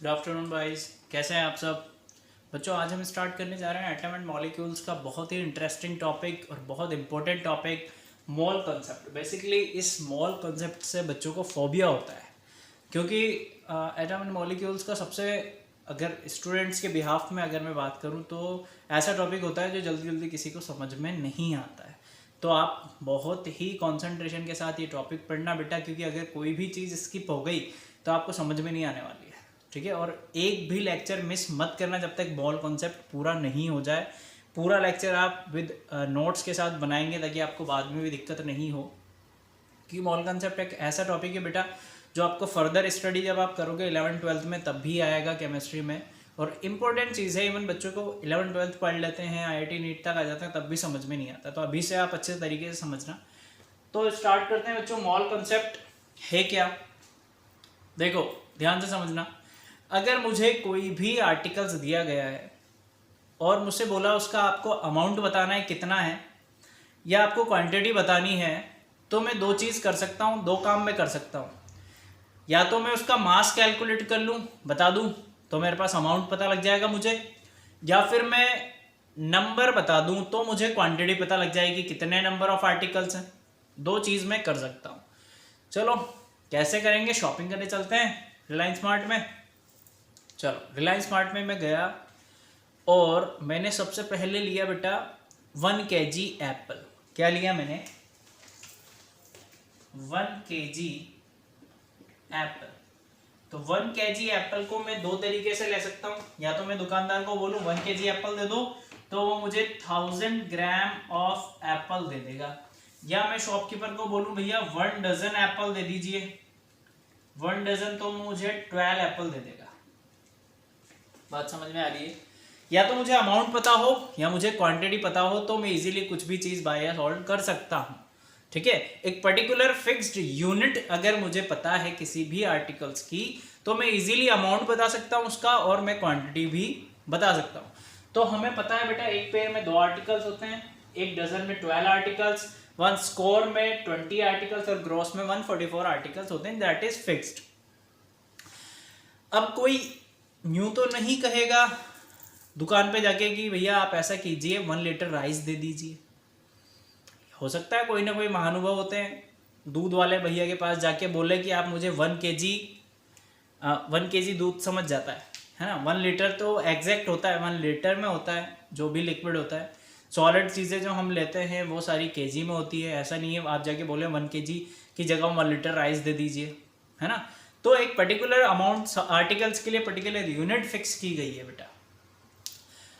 Good afternoon guys, कैसे हैं आप सब बच्चों। आज हम स्टार्ट करने जा रहे हैं एटम एंड मॉलिक्यूल्स का बहुत ही इंटरेस्टिंग टॉपिक और बहुत important topic, mole concept. Basically इस मोल कॉन्सेप्ट से बच्चों को फोबिया होता है, क्योंकि एटम एंड मॉलिक्यूल्स का सबसे, अगर स्टूडेंट्स के बिहाफ में अगर मैं बात करूं तो ऐसा टॉपिक होता है जो जल्दी जल्दी किसी को समझ में नहीं आता है। तो आप बहुत ही कंसंट्रेशन के साथ ये टॉपिक पढ़ना बेटा, क्योंकि अगर कोई भी चीज़ स्किप हो गई तो आपको समझ में नहीं आने वाली है, ठीक है। और एक भी लेक्चर मिस मत करना जब तक बॉल कॉन्सेप्ट पूरा नहीं हो जाए। पूरा लेक्चर आप विद नोट्स के साथ बनाएंगे ताकि आपको बाद में भी दिक्कत नहीं हो। कि बॉल कॉन्सेप्ट एक ऐसा टॉपिक है बेटा जो आपको फर्दर स्टडी जब आप करोगे 11th-12th में तब भी आएगा केमिस्ट्री में, और इम्पोर्टेंट चीज़ है। इवन बच्चों को 11th-12th पढ़ लेते हैं, IIT नीट तक आ जाते हैं, तब भी समझ में नहीं आता। तो अभी से आप अच्छे तरीके से समझना। तो स्टार्ट करते हैं बच्चों। मॉल कॉन्सेप्ट है क्या, देखो ध्यान से समझना। अगर मुझे कोई भी आर्टिकल्स दिया गया है और मुझसे बोला उसका आपको अमाउंट बताना है कितना है, या आपको क्वांटिटी बतानी है, तो मैं दो चीज़ कर सकता हूँ, दो काम मैं कर सकता हूँ। या तो मैं उसका मास कैलकुलेट कर लूँ, बता दूँ, तो मेरे पास अमाउंट पता लग जाएगा मुझे, या फिर मैं नंबर बता दूँ तो मुझे क्वांटिटी पता लग जाएगी कितने नंबर ऑफ आर्टिकल्स हैं। दो चीज़ मैं कर सकता हूँ। चलो कैसे करेंगे, शॉपिंग करने चलते हैं रिलायंस स्मार्ट में। चलो रिलायंस स्मार्ट में मैं गया और मैंने सबसे पहले लिया बेटा 1 kg एप्पल। क्या लिया मैंने? 1 kg एप्पल। तो 1 kg एप्पल को मैं दो तरीके से ले सकता हूँ। या तो मैं दुकानदार को बोलूँ 1 kg एप्पल दे दो, तो वो मुझे 1000 ग्राम ऑफ एप्पल दे देगा। या मैं शॉपकीपर को बोलूँ भैया 1 डजन एप्पल दे दीजिए, 1 डजन तो मुझे 12 एप्पल दे देगा। बात समझ में आ रही है? या तो मुझे अमाउंट पता हो या मुझे क्वांटिटी पता हो, तो मैं इजीली कुछ भी चीज़ बाय या सॉल्व कर सकता हूँ, ठीक है। एक पर्टिकुलर फिक्स्ड यूनिट अगर मुझे पता है किसी भी आर्टिकल्स की, तो मैं इजीली अमाउंट बता सकता हूँ उसका, और मैं क्वांटिटी भी बता सकता हूँ। तो हमें पता है बेटा एक पेयर में 2 आर्टिकल्स होते हैं, एक डजन में 12 आर्टिकल्स, 1 स्कोर में 20 आर्टिकल्स और ग्रॉस में 144 आर्टिकल्स होते हैं। That is fixed. अब कोई यूं तो नहीं कहेगा दुकान पे जाके कि भैया आप ऐसा कीजिए 1 लीटर राइस दे दीजिए। हो सकता है कोई ना कोई महानुभाव होते हैं, दूध वाले भैया के पास जाके बोले कि आप मुझे 1 kg दूध समझ जाता है ना। 1 लीटर तो एग्जैक्ट होता है, 1 लीटर में होता है जो भी लिक्विड होता है। सॉलिड चीज़ें जो हम लेते हैं वो सारी केजी में होती है। ऐसा नहीं है आप जाके बोले 1 kg की जगह 1 लीटर राइस दे दीजिए, है ना। तो एक पर्टिकुलर अमाउंट आर्टिकल्स के लिए पर्टिकुलर यूनिट फिक्स की गई है बेटा।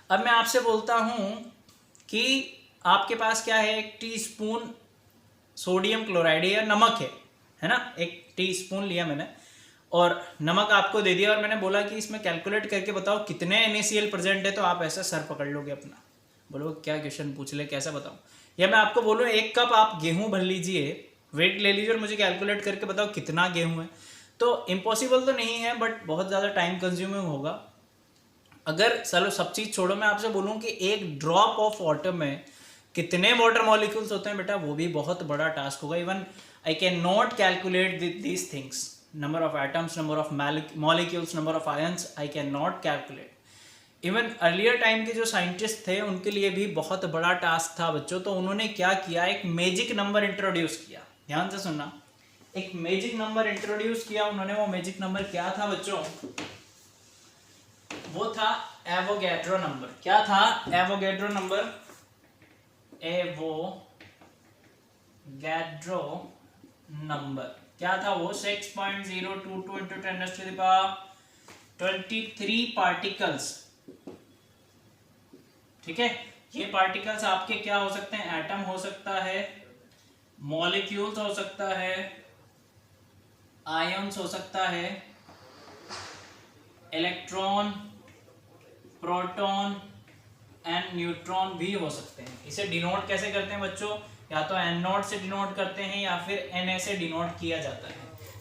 अब मैं आपसे बोलता हूं कि आपके पास क्या है, एक टीस्पून सोडियम क्लोराइड या नमक है ना। एक टीस्पून लिया मैंने और नमक आपको दे दिया, और मैंने बोला कि इसमें कैलकुलेट करके बताओ कितने NaCl प्रेजेंट है। तो आप ऐसा सर पकड़ लोगे अपना, बोलो क्या क्वेश्चन पूछ ले, कैसा बताऊं। या मैं आपको बोलूं 1 कप आप गेहूं भर लीजिए, वेट ले लीजिए और मुझे कैलकुलेट करके बताओ कितना गेहूं है। तो इम्पॉसिबल तो नहीं है, बट बहुत ज़्यादा टाइम कंज्यूमिंग होगा। अगर चलो सब चीज़ छोड़ो, मैं आपसे बोलूँ कि एक ड्रॉप ऑफ वाटर में कितने वाटर मॉलिक्यूल्स होते हैं बेटा, वो भी बहुत बड़ा टास्क होगा। Even I can not calculate these things, number of atoms, number of molecules, number of ions, I can not calculate. Even earlier time के जो साइंटिस्ट थे उनके लिए भी बहुत बड़ा टास्क था बच्चों। तो उन्होंने क्या किया, एक मैजिक नंबर इंट्रोड्यूस किया। ध्यान से सुनना, एक मैजिक नंबर इंट्रोड्यूस किया उन्होंने। वो मैजिक नंबर क्या था बच्चों? वो था एवोगैड्रो नंबर। क्या था एवोगैड्रो नंबर? एवोगैड्रो नंबर क्या था वो? 6.022 into 10⁻23 पार्टिकल्स, ठीक है। ये पार्टिकल्स आपके क्या हो सकते हैं? एटम हो सकता है, मॉलिक्यूल्स हो सकता है, आयंस हो सकता है, इलेक्ट्रॉन, प्रोटॉन एंड न्यूट्रॉन भी हो सकते हैं। इसे डिनोट कैसे करते हैं बच्चों? या तो एन नॉट से डिनोट करते हैं या फिर Na से डिनोट किया जाता है।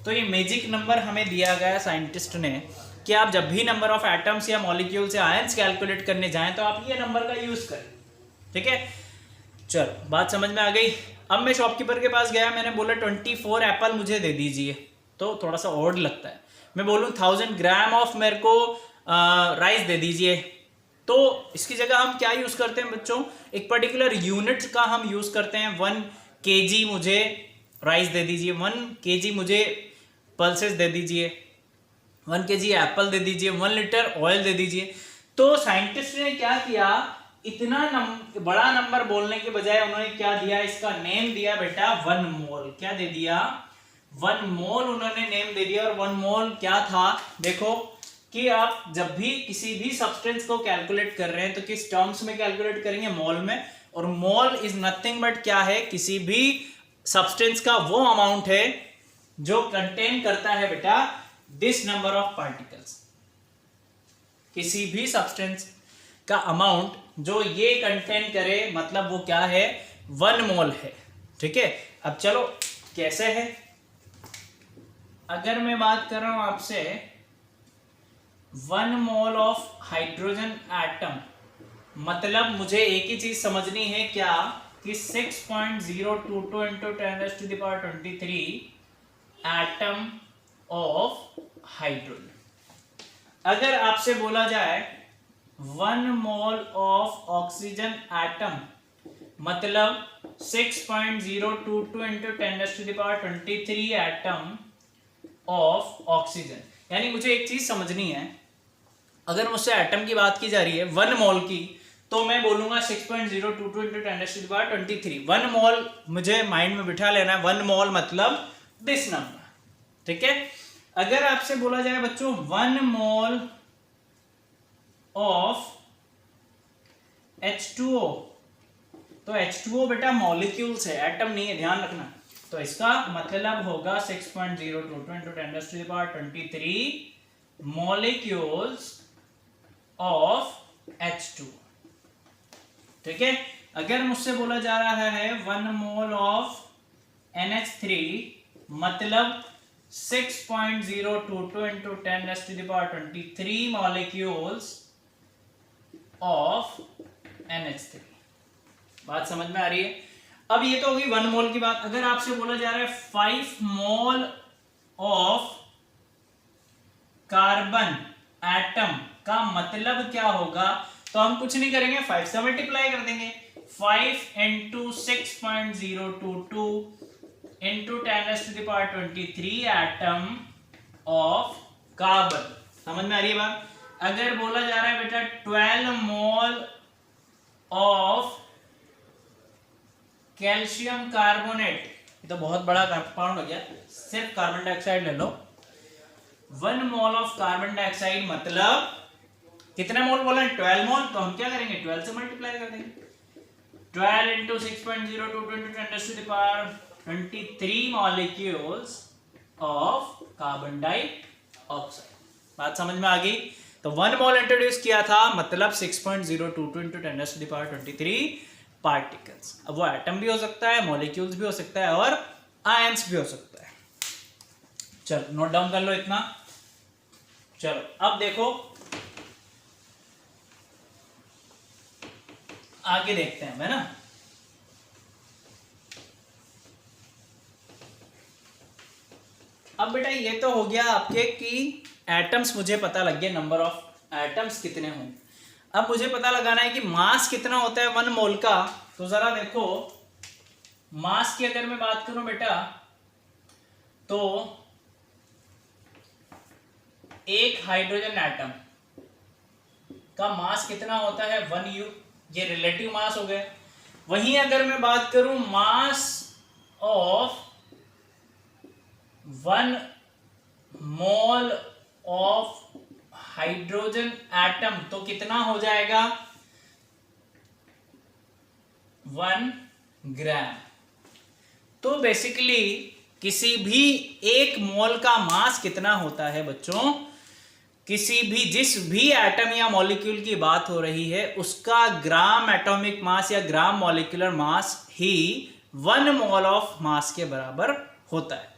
तो ये मैजिक नंबर हमें दिया गया साइंटिस्ट ने कि आप जब भी नंबर ऑफ एटम्स या मॉलिक्यूल्स या आयंस कैलकुलेट करने जाएं तो आप ये नंबर का यूज करें, ठीक है। चलो बात समझ में आ गई। अब मैं शॉपकीपर के पास गया, मैंने बोला 24 एप्पल मुझे दे दीजिए। तो थोड़ा सा ऑड लगता है, मैं बोलूँ 1000 ग्राम ऑफ मेरे को राइस दे दीजिए, तो इसकी जगह हम क्या यूज करते हैं बच्चों, एक पर्टिकुलर यूनिट का हम यूज करते हैं। 1 kg मुझे राइस दे दीजिए, 1 kg मुझे पल्सेस दे दीजिए, 1 kg एप्पल दे दीजिए, 1 लीटर ऑयल दे दीजिए। तो साइंटिस्ट ने क्या किया, इतना बड़ा नंबर बोलने के बजाय उन्होंने क्या दिया, इसका नेम दिया बेटा 1 मोल। क्या दे दिया, 1 मोल उन्होंने नेम दे दिया। और 1 मोल क्या था, देखो कि आप जब भी किसी भी सब्सटेंस को कैलकुलेट कर रहे हैं तो किस टर्म्स में कैलकुलेट करेंगे, मोल में। और मोल इज नथिंग बट क्या है, किसी भी सब्सटेंस का वो अमाउंट है जो कंटेन करता है बेटा दिस नंबर ऑफ पार्टिकल्स। किसी भी सब्सटेंस का अमाउंट जो ये कंटेन करे, मतलब वो क्या है, 1 मोल है। ठीक है, अब चलो कैसे है, अगर मैं बात कर रहा हूं आपसे 1 मोल ऑफ हाइड्रोजन एटम, मतलब मुझे एक ही चीज समझनी है क्या, कि 6.022 into 10⁻23 एटम ऑफ हाइड्रोजन। अगर आपसे बोला जाए 1 मोल ऑफ ऑक्सीजन एटम, मतलब 6.022 into 10⁻23 एटम ऑफ ऑक्सीजन, यानी मुझे एक चीज समझनी है, अगर मुझसे एटम की बात की जा रही है 1 मोल की, तो मैं बोलूंगा 6.022 into 10⁻23। 1 मोल मुझे माइंड में बिठा लेना है, 1 मोल मतलब दिस नंबर। ठीक है, अगर आपसे बोला जाए बच्चों 1 मोल ऑफ H2O, तो H2O बेटा मॉलिक्यूल्स है, एटम नहीं है, ध्यान रखना। तो इसका मतलब होगा 6.022 into 10⁻23 मॉलिक्यूल्स ऑफ H2। ठीक है, अगर मुझसे बोला जा रहा है 1 मोल ऑफ NH3, मतलब 6.022 into 10⁻23 मॉलिक्यूल्स ऑफ NH3। बात समझ में आ रही है। अब ये तो होगी 1 मोल की बात। अगर आपसे बोला जा रहा है 5 मोल ऑफ कार्बन एटम, का मतलब क्या होगा, तो हम कुछ नहीं करेंगे, 5 से मल्टीप्लाई कर देंगे। 5 into 6.022 into 10⁻23 atom of carbon. समझ में आ रही है बात। अगर बोला जा रहा है बेटा 12 मोल ऑफ कैल्शियम कार्बोनेट, ये तो बहुत बड़ा कंपाउंड हो गया, सिर्फ कार्बन डाइऑक्साइड ले लो। 1 मोल ऑफ कार्बन डाइऑक्साइड मतलब कितने मोल बोला है, 12 मोल, तो हम क्या करेंगे, 12 से मल्टीप्लाई कर देंगे। 12 into 6.022 into 10⁻23 molecules of carbon dioxide. बात समझ में आ गई। तो 1 मोल इंट्रोड्यूस किया था, मतलब 6.022 into 10⁻23 पार्टिकल्स। अब वो एटम भी हो सकता है, मॉलिक्यूल्स भी हो सकता है, और आयंस भी हो सकता है। चलो नोट डाउन कर लो इतना। चलो अब देखो आगे देखते हैं, है ना। अब बेटा ये तो हो गया आपके कि एटम्स मुझे पता लग गया, नंबर ऑफ एटम्स कितने होंगे। अब मुझे पता लगाना है कि मास कितना होता है 1 मोल का। तो जरा देखो मास की अगर मैं बात करूं बेटा, तो एक हाइड्रोजन एटम का मास कितना होता है 1U, ये रिलेटिव मास हो गए। वहीं अगर मैं बात करूं मास of 1 mole of hydrogen atom, तो कितना हो जाएगा 1 ग्राम। तो बेसिकली किसी भी 1 मोल का मास कितना होता है बच्चों, किसी भी जिस भी एटम या मॉलिक्यूल की बात हो रही है उसका ग्राम एटॉमिक मास या gram molecular mass he 1 mole of mass के बराबर होता है।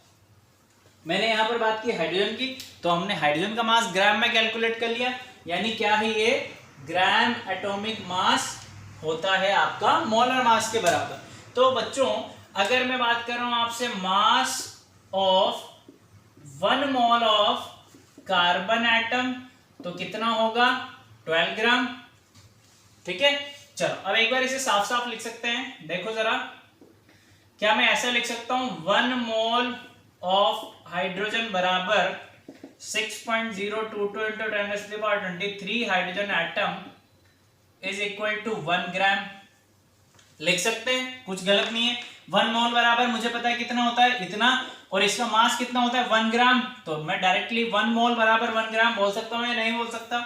मैंने यहां पर बात की हाइड्रोजन की, तो हमने हाइड्रोजन का मास ग्राम में कैलकुलेट कर लिया, यानी क्या है ये ग्राम एटॉमिक मास होता है आपका मोलर मास के बराबर। तो बच्चों अगर मैं बात कर रहा हूं आपसे मास of 1 mole of carbon atom, तो कितना होगा 12 ग्राम। ठीक है, चलो अब एक बार इसे साफ साफ लिख सकते हैं, देखो जरा, क्या मैं ऐसा लिख सकता हूं 1 मोल ऑफ हाइड्रोजन बराबर 6.022 into 10⁻23 hydrogen atom is equal to 1 gram. लिख सकते हैं, कुछ गलत नहीं है। 1 मोल बराबर मुझे पता है कितना होता है, इतना, और इसका मास कितना होता है 1 ग्राम, तो मैं डायरेक्टली 1 मोल बराबर 1 ग्राम बोल सकता हूं या नहीं बोल सकता?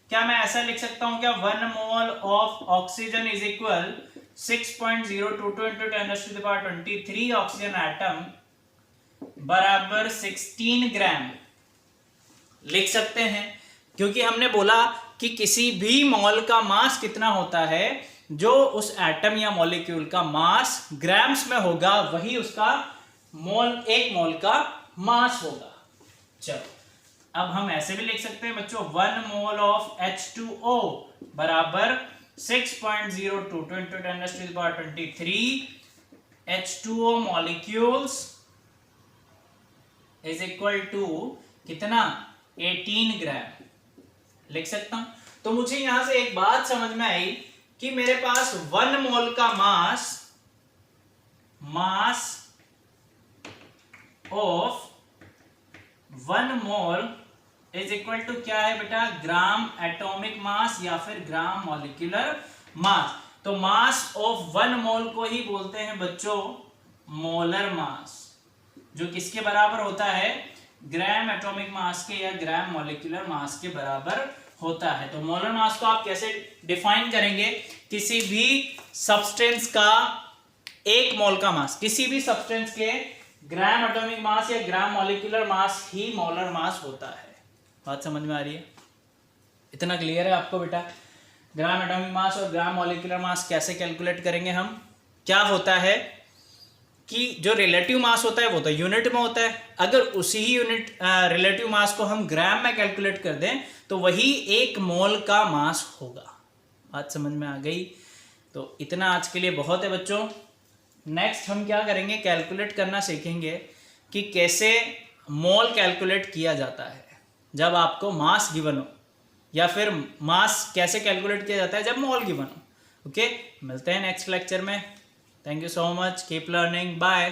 क्या मैं ऐसा लिख सकता हूं क्या 1 mole of oxygen is equal 6.022 into 10⁻23 oxygen atom बराबर 16 ग्राम? लिख सकते हैं, क्योंकि हमने बोला कि किसी भी मॉल का मास कितना होता है, जो उस एटम या मॉलिक्यूल का मास ग्राम्स में होगा वही उसका मोल, एक मोल का मास होगा। चलो अब हम ऐसे भी लिख सकते हैं बच्चों 1 मोल ऑफ H2O बराबर 6.022 into 10⁻23 H2O molecules is equal to कितना 18 ग्राम। लिख सकता हूं। तो मुझे यहां से एक बात समझ में आई कि मेरे पास 1 मोल का mass of 1 mole is equal to क्या है बेटा, ग्राम एटॉमिक मास या फिर ग्राम मॉलिक्यूलर मास। तो मास ऑफ 1 मोल को ही बोलते हैं बच्चों मोलर मास, जो किसके बराबर होता है, ग्राम एटॉमिक मास के या ग्राम मॉलिक्यूलर मास के बराबर होता है। तो मोलर मास को आप कैसे डिफाइन करेंगे, किसी भी सब्सटेंस का 1 मोल का मास, किसी भी सब्सटेंस के ग्राम एटॉमिक मास या ग्राम मॉलिक्यूलर मास ही मोलर मास होता है। बात समझ में आ रही है? इतना क्लियर है आपको बेटा? ग्राम एटॉमिक मास और ग्राम मॉलिक्यूलर मास कैसे कैलकुलेट करेंगे हम? क्या होता है कि जो रिलेटिव मास होता है वो तो यूनिट में होता है, अगर उसी ही यूनिट रिलेटिव मास को हम ग्राम में कैलकुलेट कर दें तो वही 1 मोल का मास होगा। बात समझ में आ गई? तो इतना आज के लिए बहुत है बच्चों। नेक्स्ट हम क्या करेंगे, कैलकुलेट करना सीखेंगे कि कैसे मोल कैलकुलेट किया जाता है जब आपको मास गिवन हो, या फिर मास कैसे कैलकुलेट किया जाता है जब मोल गिवन हो। ओके, मिलते हैं नेक्स्ट लेक्चर में। Thank you so much, keep learning, bye.